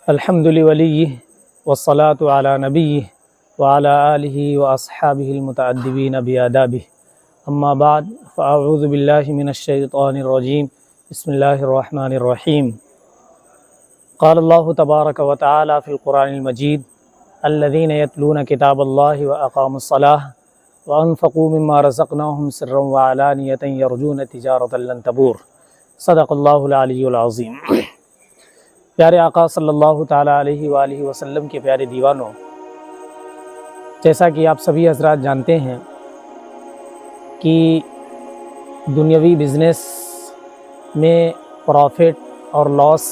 الحمد لولیہ والصلاة علی نبیہ وعلی آلہ واصحابہ المتعدبین بآدابہ اما بعد فاعوذ باللہ من الشیطان الرجیم بسم اللہ الرحمن الرحیم قال اللہ تبارک و تعالی فی القرآن المجید الذین یتلون کتاب اللہ واقاموا الصلاة وانفقوا مما رزقناہم سرا وعلانیۃ یرجون تجارۃ لن تبور صدق اللہ العلی العظیم۔ پیارے آقا صلی اللہ تعالیٰ علیہ وآلہ وسلم کے پیارے دیوانوں، جیسا کہ آپ سبھی حضرات جانتے ہیں کہ دنیاوی بزنس میں پروفٹ اور لاس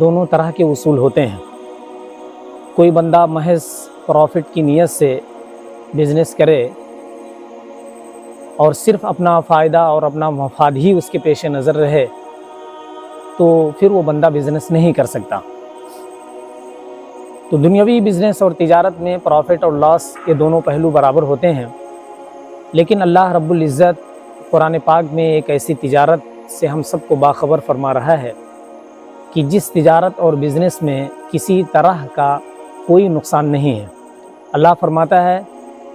دونوں طرح کے اصول ہوتے ہیں۔ کوئی بندہ محض پروفٹ کی نیت سے بزنس کرے اور صرف اپنا فائدہ اور اپنا مفاد ہی اس کے پیش نظر رہے تو پھر وہ بندہ بزنس نہیں کر سکتا۔ تو دنیاوی بزنس اور تجارت میں پروفٹ اور لاس کے دونوں پہلو برابر ہوتے ہیں، لیکن اللہ رب العزت قرآن پاک میں ایک ایسی تجارت سے ہم سب کو باخبر فرما رہا ہے کہ جس تجارت اور بزنس میں کسی طرح کا کوئی نقصان نہیں ہے۔ اللہ فرماتا ہے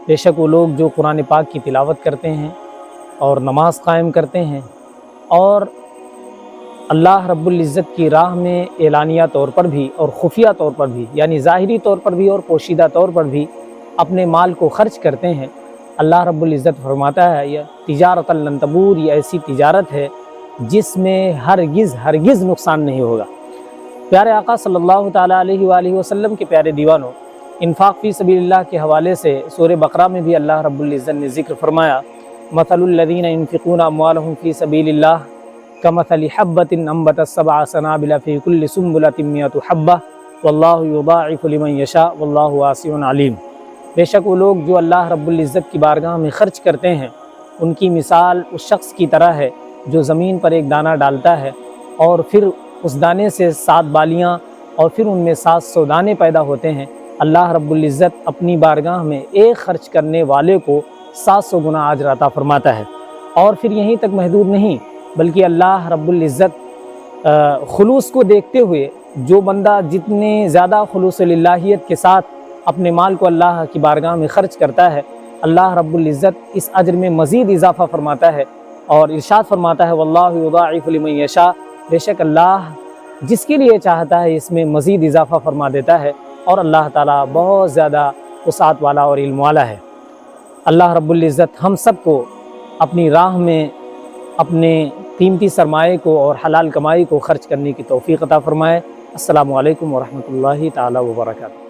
بے شک وہ لوگ جو قرآن پاک کی تلاوت کرتے ہیں اور نماز قائم کرتے ہیں اور اللہ رب العزت کی راہ میں اعلانیہ طور پر بھی اور خفیہ طور پر بھی، یعنی ظاہری طور پر بھی اور پوشیدہ طور پر بھی اپنے مال کو خرچ کرتے ہیں، اللہ رب العزت فرماتا ہے یہ تجارت لن تبور، یہ ایسی تجارت ہے جس میں ہرگز نقصان نہیں ہوگا۔ پیارے آقا صلی اللہ تعالیٰ علیہ وآلہ وسلم کے پیارے دیوانوں، انفاق فی سبیل اللہ کے حوالے سے سورہ بقرہ میں بھی اللہ رب العزت نے ذکر فرمایا مثل الذین ينفقون اموالهم فی سبیل اللہ کمثل حبۃ انبتت سبع سنابل فی کل سنبلۃ مئۃ حبۃ واللہ یضاعف لمن یشاء واللہ واسع علیم۔ بے شک وہ لوگ جو اللہ رب العزت کی بارگاہ میں خرچ کرتے ہیں، ان کی مثال اس شخص کی طرح ہے جو زمین پر ایک دانہ ڈالتا ہے اور پھر اس دانے سے 7 بالیاں اور پھر ان میں 700 دانے پیدا ہوتے ہیں۔ اللہ رب العزت اپنی بارگاہ میں ایک خرچ کرنے والے کو 700 گنا اجر عطا فرماتا ہے۔ اور پھر یہیں تک محدود نہیں، بلکہ اللہ رب العزت خلوص کو دیکھتے ہوئے جو بندہ جتنے زیادہ خلوص للہیت کے ساتھ اپنے مال کو اللہ کی بارگاہ میں خرچ کرتا ہے، اللہ رب العزت اس اجر میں مزید اضافہ فرماتا ہے اور ارشاد فرماتا ہے واللہ یضاعف لمن یشاء، بے شک اللہ جس کے لیے چاہتا ہے اس میں مزید اضافہ فرما دیتا ہے، اور اللہ تعالیٰ بہت زیادہ وسعت والا اور علم والا ہے۔ اللہ رب العزت ہم سب کو اپنی راہ میں اپنے قیمتی سرمایے کو اور حلال کمائی کو خرچ کرنے کی توفیق عطا فرمائے۔ السلام علیکم ورحمۃ اللہ تعالیٰ وبرکاتہ۔